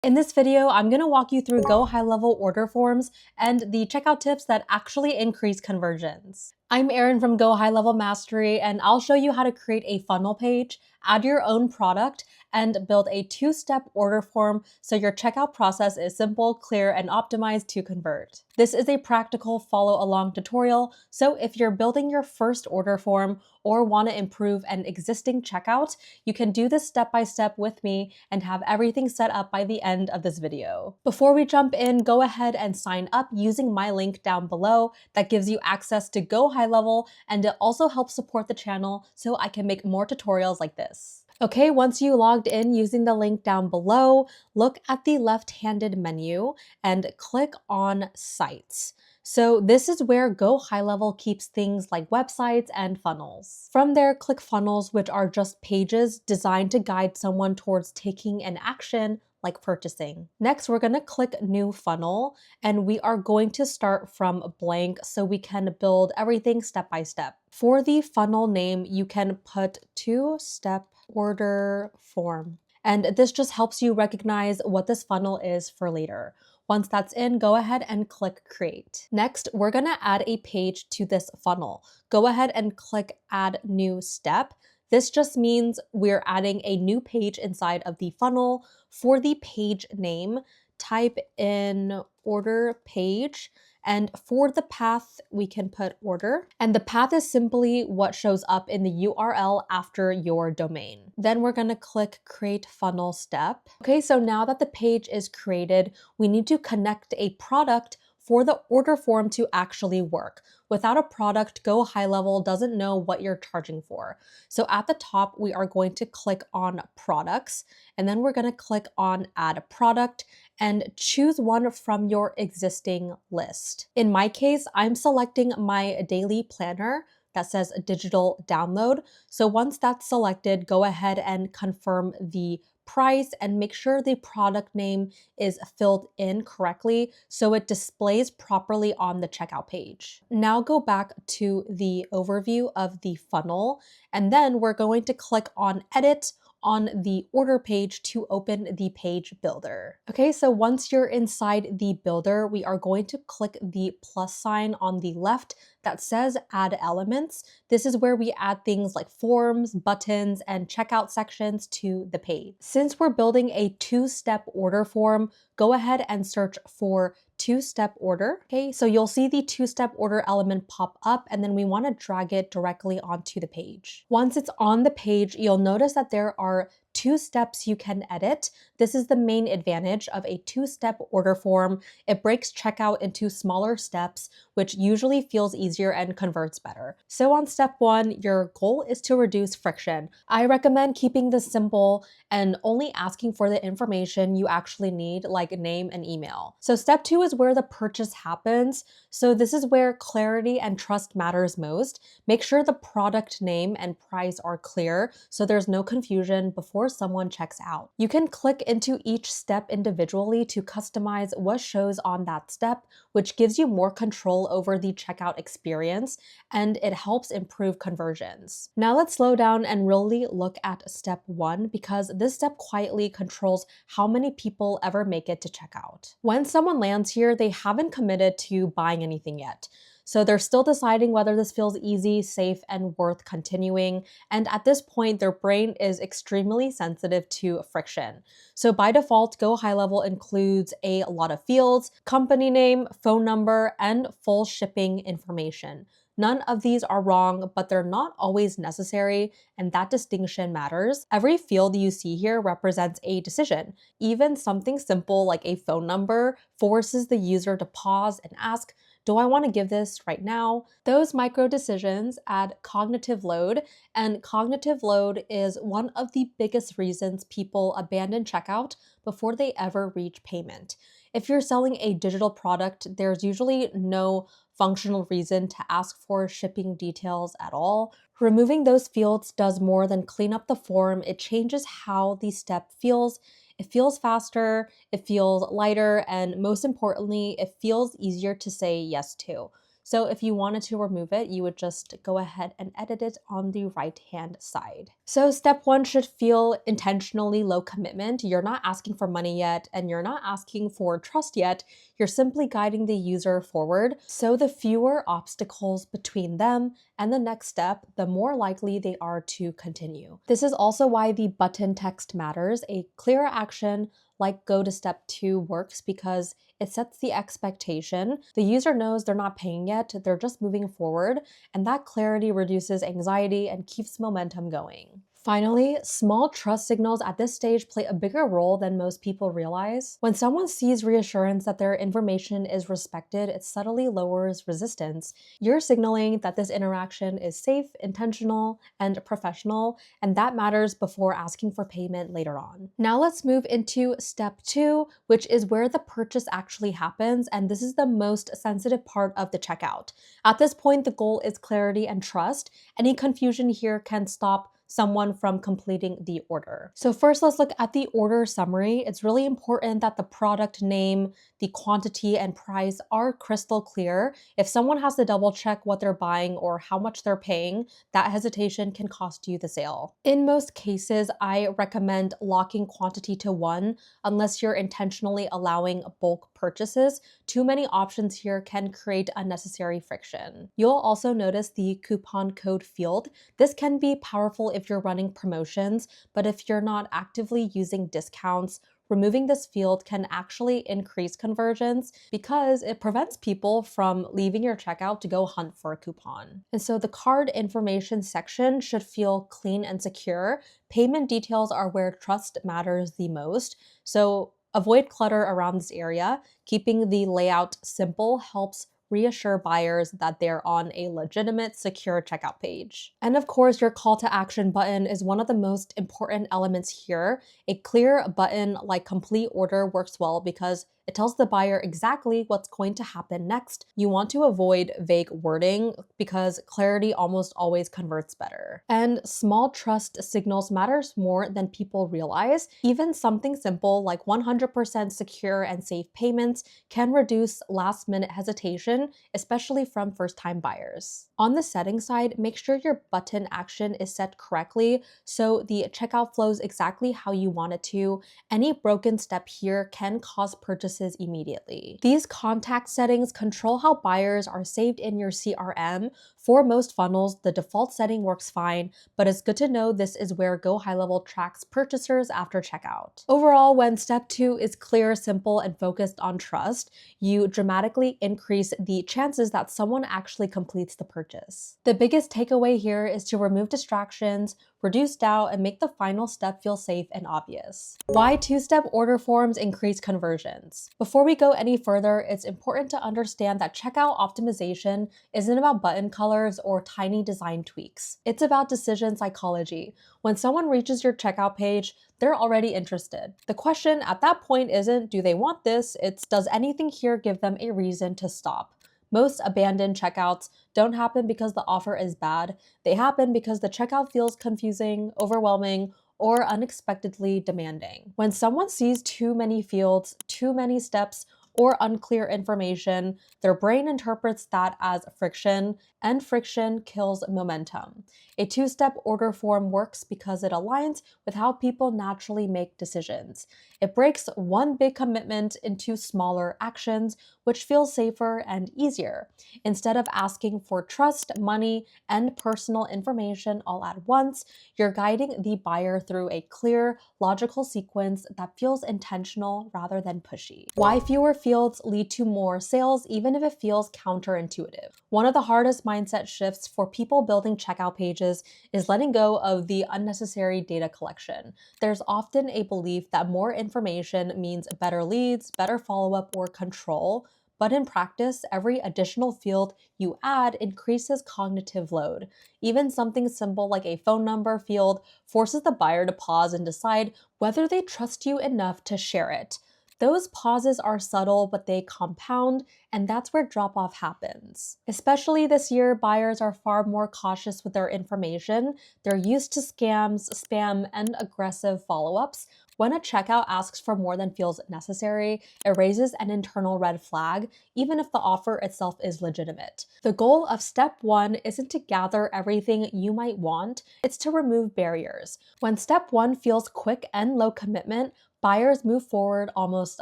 In this video, I'm going to walk you through GoHighLevel order forms and the checkout tips that actually increase conversions. I'm Erin from GoHighLevel Mastery, and I'll show you how to create a funnel page, add your own product, and build a two-step order form so your checkout process is simple, clear, and optimized to convert. This is a practical follow-along tutorial, so if you're building your first order form or want to improve an existing checkout, you can do this step-by-step with me and have everything set up by the end of this video. Before we jump in, go ahead and sign up using my link down below that gives you access to GoHighLevel, and it also helps support the channel so I can make more tutorials like this. Okay, once you logged in using the link down below, look at the left-handed menu and click on Sites. So this is where GoHighLevel keeps things like websites and funnels. From there, click Funnels, which are just pages designed to guide someone towards taking an action like purchasing. Next, we're going to click New Funnel, and we are going to start from blank so we can build everything step by step. For the funnel name, you can put two-step order form. And this just helps you recognize what this funnel is for later. Once that's in, go ahead and click Create. Next, we're gonna add a page to this funnel. Go ahead and click Add New Step. This just means we're adding a new page inside of the funnel. For the page name, type in order page. And for the path, we can put order. And the path is simply what shows up in the URL after your domain. Then we're gonna click Create Funnel Step. Okay, so now that the page is created, we need to connect a product for the order form to actually work. Without a product, GoHighLevel doesn't know what you're charging for. So at the top, we are going to click on Products, and then we're going to click on Add a Product and choose one from your existing list. In my case, I'm selecting my daily planner that says digital download. So once that's selected, go ahead and confirm the price and make sure the product name is filled in correctly so it displays properly on the checkout page. Now go back to the overview of the funnel, and then we're going to click on Edit on the order page to open the page builder. Okay, so once you're inside the builder, we are going to click the plus sign on the left that says Add Elements. This is where we add things like forms, buttons, and checkout sections to the page. Since we're building a two-step order form, go ahead and search for two-step order. Okay, so you'll see the two-step order element pop up, and then we want to drag it directly onto the page. Once it's on the page, you'll notice that there are two steps you can edit. This is the main advantage of a two-step order form. It breaks checkout into smaller steps, which usually feels easier and converts better. So on step one, your goal is to reduce friction. I recommend keeping this simple and only asking for the information you actually need, like name and email. So step two is where the purchase happens. So this is where clarity and trust matters most. Make sure the product name and price are clear so there's no confusion before someone checks out. You can click into each step individually to customize what shows on that step, which gives you more control over the checkout experience, and it helps improve conversions. Now let's slow down and really look at step one, because this step quietly controls how many people ever make it to checkout. When someone lands here, they haven't committed to buying anything yet. So they're still deciding whether this feels easy, safe, and worth continuing. And at this point, their brain is extremely sensitive to friction. So by default, GoHighLevel includes a lot of fields, company name, phone number, and full shipping information. None of these are wrong, but they're not always necessary, and that distinction matters. Every field you see here represents a decision. Even something simple like a phone number forces the user to pause and ask, do I want to give this right now? Those micro decisions add cognitive load, and cognitive load is one of the biggest reasons people abandon checkout before they ever reach payment. If you're selling a digital product, there's usually no functional reason to ask for shipping details at all. Removing those fields does more than clean up the form. It changes how the step feels. It feels faster, it feels lighter, and most importantly, it feels easier to say yes to. So if you wanted to remove it, you would just go ahead and edit it on the right-hand side. So step 1 should feel intentionally low commitment. You're not asking for money yet, and you're not asking for trust yet. You're simply guiding the user forward. So the fewer obstacles between them and the next step, the more likely they are to continue. This is also why the button text matters. A clear action like go to step 2 works because it sets the expectation. The user knows they're not paying yet, they're just moving forward, and that clarity reduces anxiety and keeps momentum going. Finally, small trust signals at this stage play a bigger role than most people realize. When someone sees reassurance that their information is respected, it subtly lowers resistance. You're signaling that this interaction is safe, intentional, and professional, and that matters before asking for payment later on. Now let's move into step 2, which is where the purchase actually happens, and this is the most sensitive part of the checkout. At this point, the goal is clarity and trust. Any confusion here can stop someone from completing the order. So first, let's look at the order summary. It's really important that the product name, the quantity, and price are crystal clear. If someone has to double check what they're buying or how much they're paying, that hesitation can cost you the sale. In most cases, I recommend locking quantity to 1 unless you're intentionally allowing bulk purchases. Too many options here can create unnecessary friction. You'll also notice the coupon code field. This can be powerful if you're running promotions, but if you're not actively using discounts, removing this field can actually increase conversions because it prevents people from leaving your checkout to go hunt for a coupon. And so the card information section should feel clean and secure. Payment details are where trust matters the most. So avoid clutter around this area. Keeping the layout simple helps reassure buyers that they're on a legitimate, secure checkout page. And of course, your call to action button is one of the most important elements here. A clear button like complete order works well because it tells the buyer exactly what's going to happen next. You want to avoid vague wording because clarity almost always converts better. And small trust signals matters more than people realize. Even something simple like 100% secure and safe payments can reduce last-minute hesitation, especially from first-time buyers. On the settings side, make sure your button action is set correctly so the checkout flows exactly how you want it to. Any broken step here can cause purchases immediately. These contact settings control how buyers are saved in your CRM. For most funnels, the default setting works fine, but it's good to know this is where GoHighLevel tracks purchasers after checkout. Overall, when step 2 is clear, simple, and focused on trust, you dramatically increase the chances that someone actually completes the purchase. The biggest takeaway here is to remove distractions, reduce doubt, and make the final step feel safe and obvious. Why 2-step order forms increase conversions? Before we go any further, it's important to understand that checkout optimization isn't about button colors or tiny design tweaks. It's about decision psychology. When someone reaches your checkout page, they're already interested. The question at that point isn't, do they want this? It's, does anything here give them a reason to stop? Most abandoned checkouts don't happen because the offer is bad. They happen because the checkout feels confusing, overwhelming, or unexpectedly demanding. When someone sees too many fields, too many steps, or unclear information, their brain interprets that as friction, and friction kills momentum. A 2-step order form works because it aligns with how people naturally make decisions. It breaks one big commitment into smaller actions, which feels safer and easier. Instead of asking for trust, money, and personal information all at once, you're guiding the buyer through a clear, logical sequence that feels intentional rather than pushy. Why fewer fields lead to more sales, even if it feels counterintuitive. One of the hardest mindset shifts for people building checkout pages is letting go of the unnecessary data collection. There's often a belief that more information means better leads, better follow-up, or control. But in practice, every additional field you add increases cognitive load. Even something simple like a phone number field forces the buyer to pause and decide whether they trust you enough to share it. Those pauses are subtle, but they compound, and that's where drop-off happens. Especially this year, buyers are far more cautious with their information. They're used to scams, spam, and aggressive follow-ups. When a checkout asks for more than feels necessary, it raises an internal red flag, even if the offer itself is legitimate. The goal of step 1 isn't to gather everything you might want, it's to remove barriers. When step 1 feels quick and low commitment, buyers move forward almost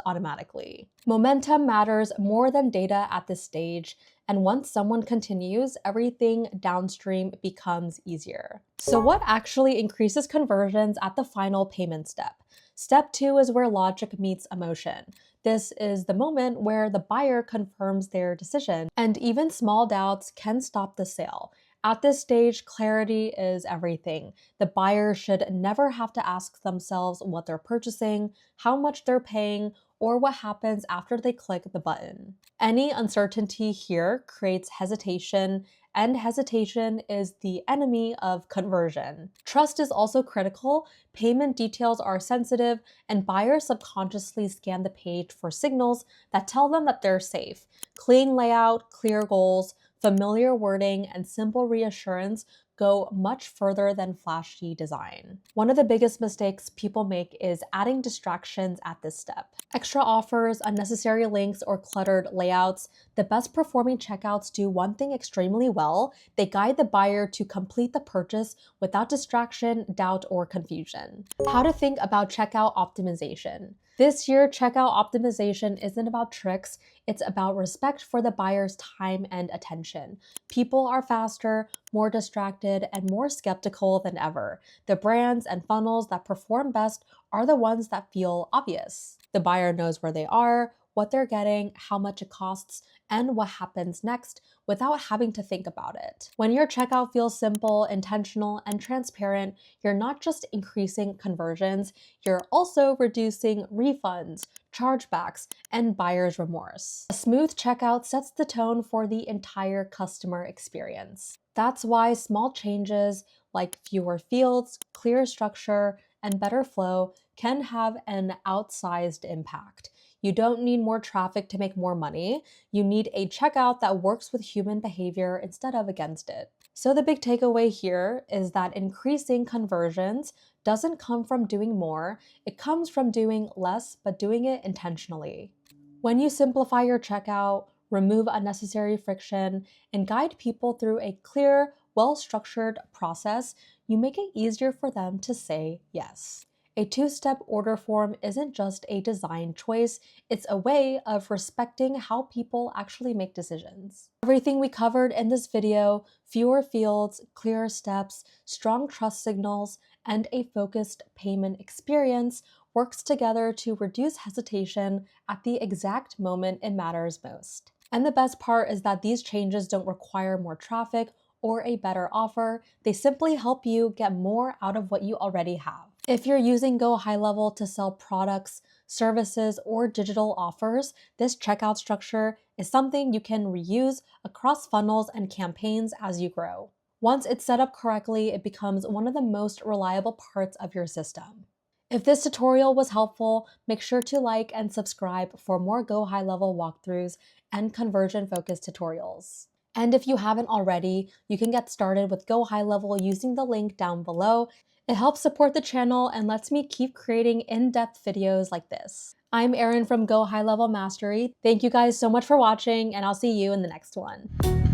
automatically. Momentum matters more than data at this stage, and once someone continues, everything downstream becomes easier. So what actually increases conversions at the final payment step? Step 2 is where logic meets emotion. This is the moment where the buyer confirms their decision, and even small doubts can stop the sale. At this stage, clarity is everything. The buyer should never have to ask themselves what they're purchasing, how much they're paying, or what happens after they click the button. Any uncertainty here creates hesitation, and hesitation is the enemy of conversion. Trust is also critical. Payment details are sensitive, and buyers subconsciously scan the page for signals that tell them that they're safe. Clean layout, clear goals, familiar wording, and simple reassurance go much further than flashy design. One of the biggest mistakes people make is adding distractions at this step. Extra offers, unnecessary links, or cluttered layouts. The best performing checkouts do one thing extremely well. They guide the buyer to complete the purchase without distraction, doubt, or confusion. How to think about checkout optimization. This year, checkout optimization isn't about tricks, it's about respect for the buyer's time and attention. People are faster, more distracted, and more skeptical than ever. The brands and funnels that perform best are the ones that feel obvious. The buyer knows where they are, what they're getting, how much it costs, and what happens next without having to think about it. When your checkout feels simple, intentional, and transparent, you're not just increasing conversions, you're also reducing refunds, chargebacks, and buyer's remorse. A smooth checkout sets the tone for the entire customer experience. That's why small changes like fewer fields, clear structure, and better flow can have an outsized impact. You don't need more traffic to make more money. You need a checkout that works with human behavior instead of against it. So the big takeaway here is that increasing conversions doesn't come from doing more, it comes from doing less, but doing it intentionally. When you simplify your checkout, remove unnecessary friction, and guide people through a clear, well-structured process, you make it easier for them to say yes. A two-step order form isn't just a design choice, it's a way of respecting how people actually make decisions. Everything we covered in this video, fewer fields, clearer steps, strong trust signals, and a focused payment experience works together to reduce hesitation at the exact moment it matters most. And the best part is that these changes don't require more traffic or a better offer, they simply help you get more out of what you already have. If you're using GoHighLevel to sell products, services, or digital offers, this checkout structure is something you can reuse across funnels and campaigns as you grow. Once it's set up correctly, it becomes one of the most reliable parts of your system. If this tutorial was helpful, make sure to like and subscribe for more GoHighLevel walkthroughs and conversion-focused tutorials. And if you haven't already, you can get started with GoHighLevel using the link down below. It helps support the channel and lets me keep creating in-depth videos like this. I'm Erin from GoHighLevel Mastery. Thank you guys so much for watching, and I'll see you in the next one.